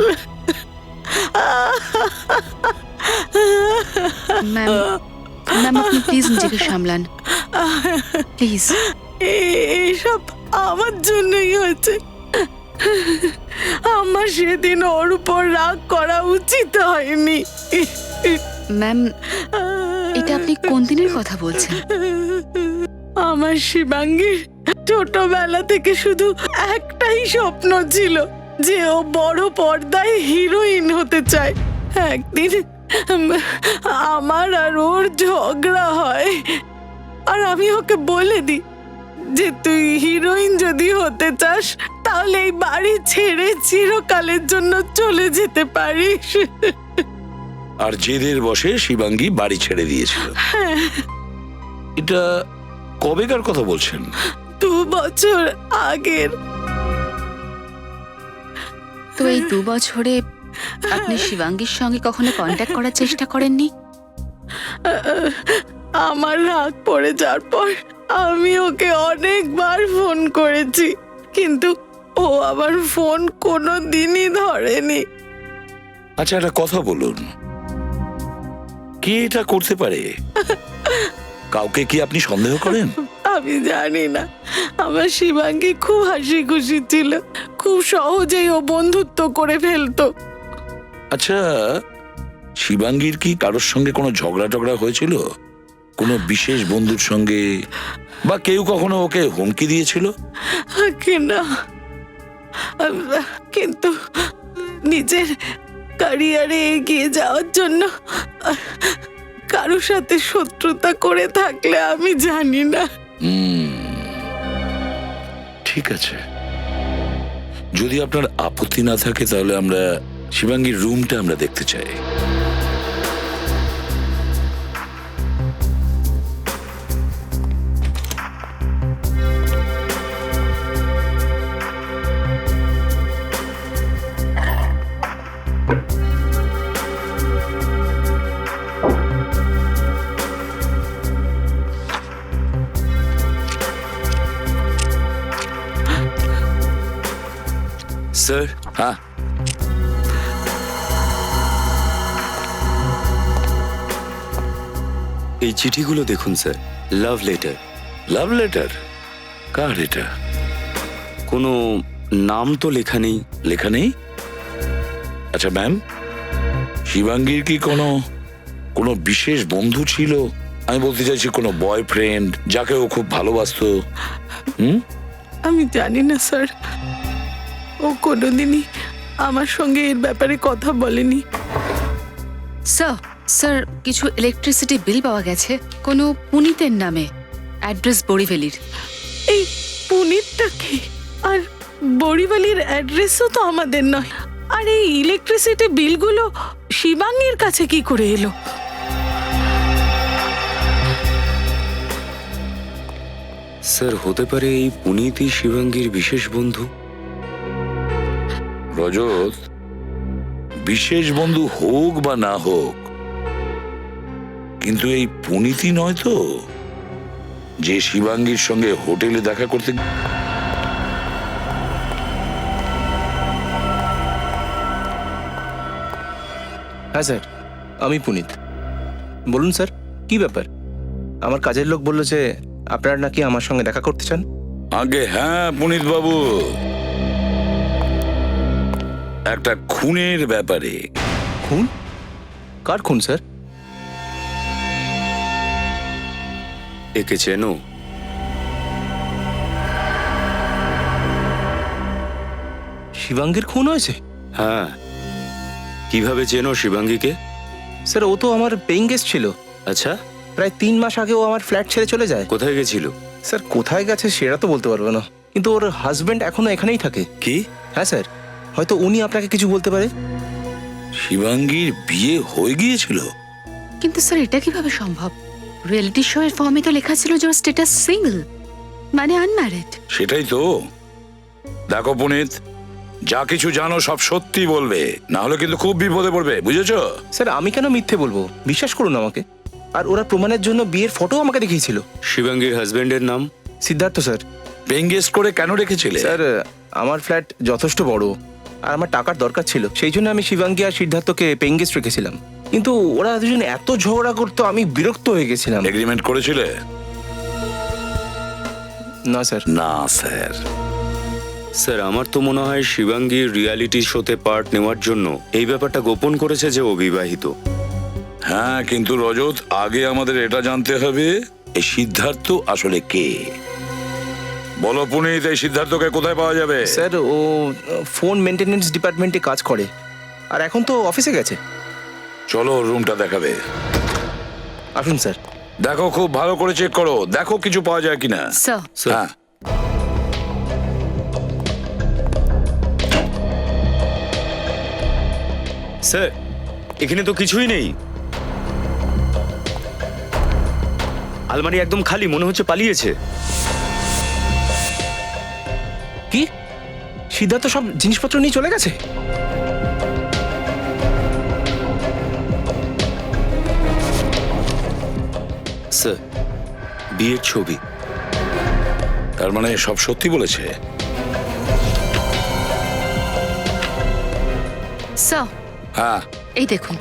ম্যাম আপনি প্লিজ নিজেকে সামলান, প্লিজ। এইসব আমার জন্যই হয়েছে। আমার সেদিন ওর উপর রাগ করা উচিত হয়নি। ম্যাম, এটা আপনি কোন দিনের কথা বলছেন? আমার শিবাঙ্গীর ছোটবেলা থেকে শুধু একটাই স্বপ্ন ছিল যে ও বড় পর্দায় হিরোইন হতে চায়। একদিন আমার আর ওর ঝগড়া হয়, আর আমি ওকে বলে দিই যে তুই হিরোইন যদি হতে চাস তাহলে এই বাড়ি ছেড়ে চিরকালের জন্য চলে যেতে পারিস। আর জেদের বসে শিবাঙ্গী বাড়ি ছেড়ে দিয়েছিল। এটা কবেকার কথা বলছেন? 2 বছর আগের। তো এই 2 বছরে আপনি শিবাঙ্গীর সঙ্গে কখনো কন্ট্যাক্ট করার চেষ্টা করেননি? আমার রাগ পড়ে যাওয়ার পর আমি ওকে অনেকবার ফোন করেছি, কিন্তু ও আবার ফোন কোনো দিনই ধরেনি। আচ্ছা একটা কথা বলুন, কে এটা করতে পারে? কাউকে কি আপনি সন্দেহ করেন? আমি জানি না, আমার শিবাঙ্গী খুব হাসি খুশি ছিল, খুব সহজেই ও বন্ধুত্ব করে ফেলতো। আচ্ছা, শিবাঙ্গীর কি কারোর সঙ্গে কোনো ঝগড়া টগড়া হয়েছিল? কোনো বিশেষ বন্ধুর সঙ্গে, বা কেউ কখনো ওকে হুমকি দিয়েছিল? না, কিন্তু নিজের ক্যারিয়ারে এগিয়ে যাওয়ার জন্য কারোর সাথে শত্রুতা করে থাকলে আমি জানি না। ঠিক আছে, যদি আপনার আপত্তি না থাকে তাহলে আমরা শিবাঙ্গীর রুমটা আমরা দেখতে চাই। স্যার, হ্যাঁ, এই চিঠিগুলো দেখুন sir, love letter. Love letter? কার এটা? কোনো নাম তো লেখা নেই। লেখা নেই? আচ্ছা ম্যাম, শিবাঙ্গীর কি কোনো কোনো বিশেষ বন্ধু ছিল? আমি বলতে চাইছি কোনো বয়ফ্রেন্ড যাকে ও খুব ভালোবাসতো। আমি জানি না স্যার, ও কোনোদিনই আমার সঙ্গে এর ব্যাপারে কথা বলেনি। স্যার, স্যার কিছু ইলেকট্রিসিটি বিল পাওয়া গেছে কোনো পুনিতের নামে, অ্যাড্রেস বড়িভ্যালির। এই পুনিতটা কি? আর বড়িভালির অ্যাড্রেসও তো আমাদের নয়। আর এই ইলেকট্রিসিটি বিলগুলো শিবাঙ্গীর কাছে কি করে এলো? স্যার, হতে পারে এই পুনিতই শিবাঙ্গীর বিশেষ বন্ধু। রজত, বিশেষ বন্ধু হোক বা না হোক, কিন্তু এই পুনিতি নয় তো যে শিবাঙ্গীর সঙ্গে হোটেলে দেখা করতে। হ্যাঁ স্যার, আমি পুনিত। বলুন স্যার, কি ব্যাপার? আমার কাজের লোক বলল যে আপনারা নাকি আমার সঙ্গে দেখা করতে চান। আগে হ্যাঁ পুনিত বাবু, একটা খুনের ব্যাপারে। খুন? কার খুন স্যার? একে চেনো? শিবাঙ্গীর খুন হয়েছে? হ্যাঁ। কিভাবে চেনো শিবাঙ্গীকে? স্যার, ও তো আমার পেইং গেস্ট ছিল। আচ্ছা, প্রায় 3 মাস আগে ও আমার ফ্ল্যাট ছেড়ে চলে যায়। কোথায় গেছিল? স্যার, কোথায় গেছে সেটা তো বলতে পারবো না, কিন্তু ওর হাজবেন্ড এখনো এখানেই থাকে। কি? হ্যাঁ স্যার, হয়তো উনি আপনাকে কিছু বলতে পারে। শিবাঙ্গীর বিয়ে হয়ে গিয়েছিল? কিন্তু স্যার এটা কিভাবে সম্ভব? রিয়েলিটি শো এর ফর্মে তো লেখা ছিল যে স্ট্যাটাস সিঙ্গেল, মানে আনম্যারিড। সেটাই তো। দেখো পুনিত, যা কিছু জানো সব সত্যি বলবে, না হলে কিন্তু খুব বিপদে পড়বে, বুঝেছো? স্যার, আমি কেন মিথ্যে বলবো? বিশ্বাস করুন আমাকে। আর ওরা প্রমাণের জন্য বিয়ের ফটো আমাকে দেখিয়েছিল। শিবাঙ্গীর হাজবেন্ডের নাম? সিদ্ধার্থ স্যার। পেইং গেস্ট করে কেন রেখেছিলে? স্যার, আমার ফ্ল্যাট যথেষ্ট বড় আর আমার টাকার দরকার ছিল, সেই জন্য আমি শিবাঙ্গী আর সিদ্ধার্থকে পেইং গেস্ট রেখেছিলাম। কিন্তু ওরা দুজন এত ঝগড়া করতো, আমি বিরক্ত হয়ে গেছিলাম। এগ্রিমেন্ট করেছিলে? না স্যার। না স্যার। স্যার, আমার তো মনে হয় শিবাঙ্গীর রিয়ালিটি শোতে পার্ট নেওয়ার জন্য এই ব্যাপারটা গোপন করেছে যে ও বিবাহিত। হ্যাঁ, কিন্তু রজত, আগে আমাদের এটা জানতে হবে এই সিদ্ধার্থ আসলে কে। বলো পুনিত, এই সিদ্ধার্থকে কোথায় পাওয়া যাবে? স্যার, ও ফোন মেনটেনেন্স ডিপার্টমেন্টে কাজ করে, আর এখন তো অফিসে গেছে। চলো রুমটা দেখাবে। আসুন স্যার। দেখো, খুব ভালো করে চেক করো, দেখো কিছু পাওয়া যায় কিনা। স্যার, হ্যাঁ। স্যার, এখানে তো কিছুই নেই। আলমারি একদম খালি, মনে হচ্ছে পালিয়েছে। কি? সিদ্ধার্থ সব জিনিসপত্র নিয়ে চলে গেছে? স্যার, বিয়ের ছবি। তার মানে সব সত্যি বলেছে। স্যার হ্যাঁ, এই দেখুন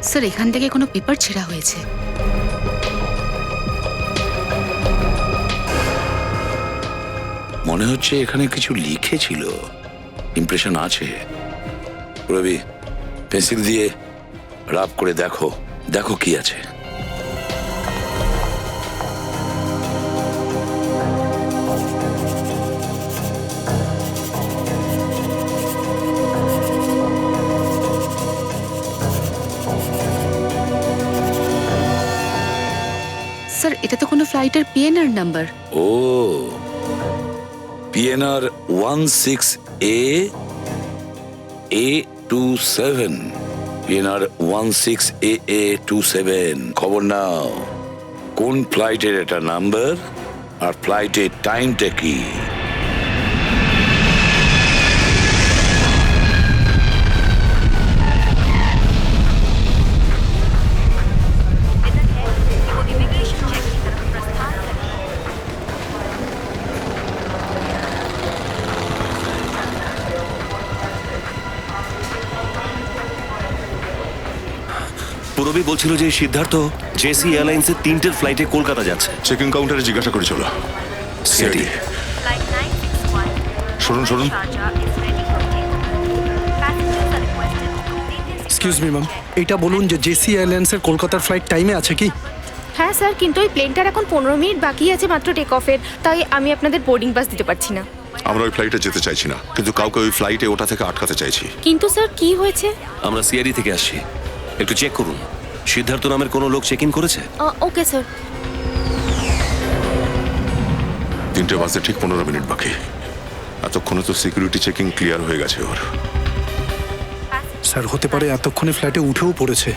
স্যার, এখান থেকে কোনো পেপার ছেঁড়া হয়েছে। মনে হচ্ছে এখানে কিছু লিখেছিল, ইমপ্রেশন আছে। রবি, পেন্সিল দিয়ে রাব করে দেখো, দেখো কি আছে। স্যার, এটা তো কোনো ফ্লাইটের পিএনআর নাম্বার। ও, পিএনআর 16AA27, পিএনআর 16AA27। খবর নাও, কোন ফ্লাইটের এটা নাম্বার আর ফ্লাইটের টাইমটা কি। পুরবী বলছিল যে সিদ্ধার্থ জেসি এয়ারলাইন্সের 3টের ফ্লাইটে কলকাতা যাচ্ছে। চেকিং কাউন্টারে জিজ্ঞাসা করে চলো। সিআইডি। শুনুন শুনুন, এক্সকিউজ মি ম্যাম, এটা বলুন যে জেসি এয়ারলাইন্সের কলকাতার ফ্লাইট টাইমে আছে কি? হ্যাঁ স্যার, কিন্তু ওই প্লেনটার এখন 15 মিনিট বাকি আছে মাত্র টেক অফের, তাই আমি আপনাদের বোর্ডিং পাস দিতে পারছি না। আমরা ওই ফ্লাইটে যেতে চাইছি না, কিন্তু কাউকে ওই ফ্লাইটে ওটা থেকে আটকাতে চাইছি। কিন্তু স্যার কি হয়েছে? আমরা সিআইডি থেকে আসছি, একটু চেক করুন। সিদ্ধার্থ নামের কোনো লোক চেক ইন করেছে? Okay sir. 3টে বাজতে ঠিক 15 মিনিট বাকি। এতক্ষণে তো সিকিউরিটি চেকিং ক্লিয়ার হয়ে গেছে ওর। স্যার, হতে পারে এতক্ষণে ফ্লাইটে উঠেও পড়েছে।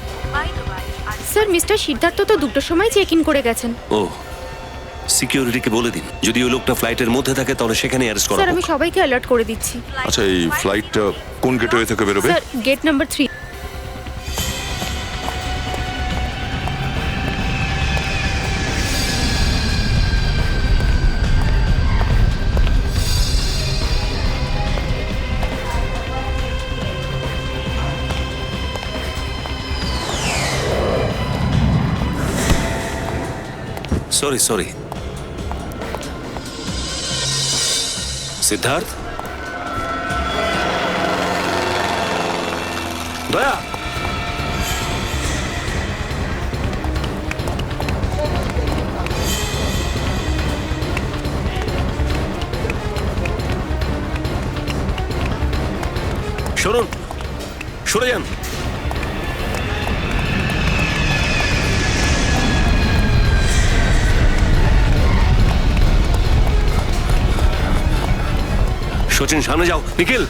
স্যার, মিস্টার সিদ্ধার্থ তো 2টোর সময় চেক ইন করে গেছেন। ও, সিকিউরিটিকে বলে দিন যদি ওই লোকটা ফ্লাইটের মধ্যে থাকে তাহলে সেখানে অ্যারেস্ট করা স্যার, হোক। আমি সবাইকে অ্যালার্ট করে দিচ্ছি। আচ্ছা, এই ফ্লাইটটা কোন গেটওয়ে থেকে বেরোবে? Sir, gate number 3। Sorry sorry. Siddharth, Daya, শুনুন, সরে যান। সচিন, সামনে যাও। নিখিল,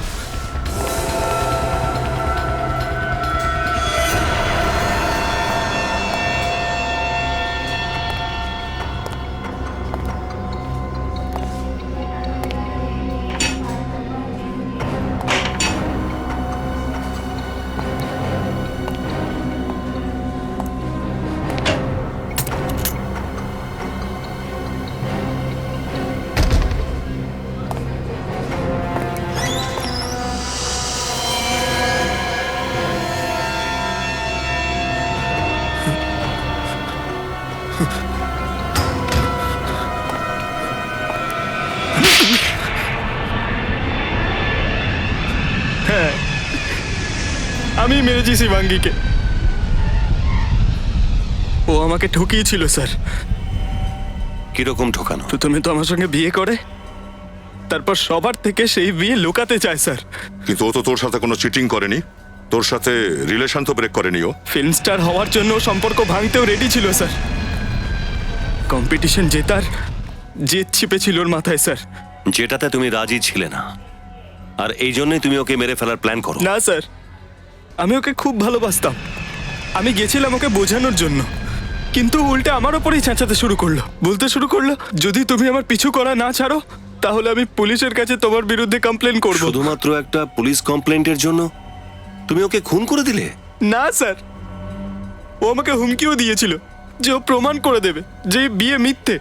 আমি মেরেছি শিবাঙ্গীকে। ও আমাকে ঠকিয়েছিল স্যার। কিরকম ঠকানো? প্রথমে তো আমার সঙ্গে বিয়ে করে, তারপর সবার থেকে সেই বিয়ে লুকাতে চায় স্যার। কিন্তু ও তো তোর সাথে কোনো চিটিং করেনি, তোর সাথে রিলেশন তো ব্রেক করেনি ও। ফিল্ম স্টার হওয়ার জন্য সম্পর্ক ভাঙতেও রেডি ছিল স্যার। কম্পিটিশন জেতার জেদ ছিপে ছিল ওর মাথায় স্যার। যেটাতে তুমি রাজি ছিলে না, আর এই জন্যই তুমি ওকে মেরে ফেলার প্ল্যান করো। না স্যার, আমি ওকে খুব ভালোবাসতাম। আমি গেছিলাম ওকে বোঝানোর জন্য, কিন্তু উল্টে আমার ওপরেই চেঁচাতে শুরু করলো, বলতে শুরু করলো যদি তুমি আমার পিছু করা না ছাড়ো তাহলে আমি পুলিশের কাছে তোমার বিরুদ্ধে কমপ্লেন করব। শুধুমাত্র একটা পুলিশ কমপ্লেন্টের জন্য তুমি ওকে খুন করে দিলে? না স্যার, ও আমাকে হুমকিও দিয়েছিল যে ও প্রমাণ করে দেবে যে এই বিয়ে মিথ্যে।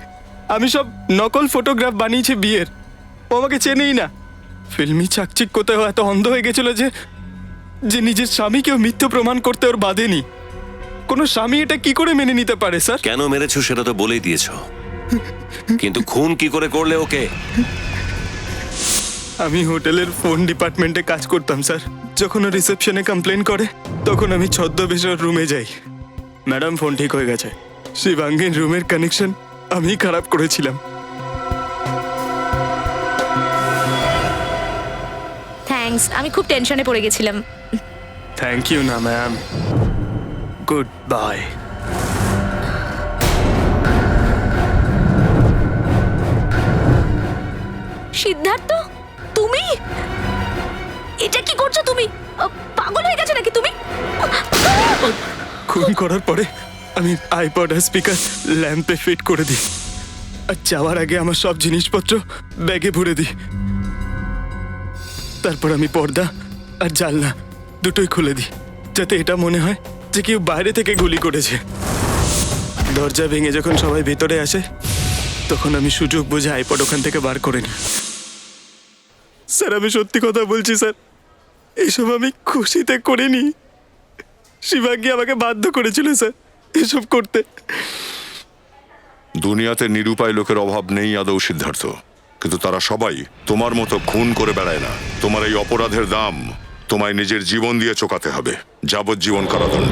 আমি সব নকল ফটোগ্রাফ বানিয়েছি বিয়ের। ও আমাকে চেনেই না। ফিল্মি চাকচিক কোথাও এত অন্ধ হয়ে গেছিল যে যে নিজের স্বামীকেও মিথ্যে প্রমাণ করতে ওর বাধেনি। কোনো স্বামী এটা কি করে মেনে নিতে পারে স্যার? কেন মেরেছো সেটা তো বলেই দিয়েছো, কিন্তু খুন কি করে করলে ওকে? আমি হোটেলের ফোন ডিপার্টমেন্টে কাজ করতাম স্যার। যখন ও রিসেপশনে কমপ্লেন করে তখন আমি ছদ্মবেশে ওর রুমে যাই। ম্যাডাম, ফোন ঠিক হয়ে গেছে। শিবাঙ্গীর রুমের কানেকশন আমি খারাপ করেছিলাম। থ্যাঙ্কস, আমি খুব টেনশনে পড়ে গেছিলাম। থ্যাংক ইউ না ম্যাম, গুড বাই। সিদ্ধার্থ, তুমি এটা কি করছো? তুমি পাগল হয়ে গেছো নাকি তুমি? খুন করার পরে আমি আইপড আর স্পিকার ল্যাম্পে ফিট করে দিই, আর যাওয়ার আগে আমার সব জিনিসপত্র ব্যাগে ভরে দিই। তারপর আমি পর্দা আর জানলা দুটোই খুলে দিই, যাতে এটা মনে হয় যে কেউ বাইরে থেকে গুলি করেছে। দরজা ভেঙে যখন সবাই ভেতরে আসে তখন আমি সুযোগ বুঝে আইপড ওখান থেকে বার করে নিই। স্যার, আমি সত্যি কথা বলছি স্যার, এসব আমি খুশিতে করিনি। শিবাঙ্গী আমাকে বাধ্য করেছিল স্যার এসব করতে। দুনিয়াতে নিরুপায় লোকের অভাব নেই আদৌ সিদ্ধার্থ, কিন্তু তারা সবাই তোমার মতো খুন করে বেড়ায় না। তোমার এই অপরাধের দাম তোমায় নিজের জীবন দিয়ে চোকাতে হবে, যাবজ্জীবন কারাদণ্ড।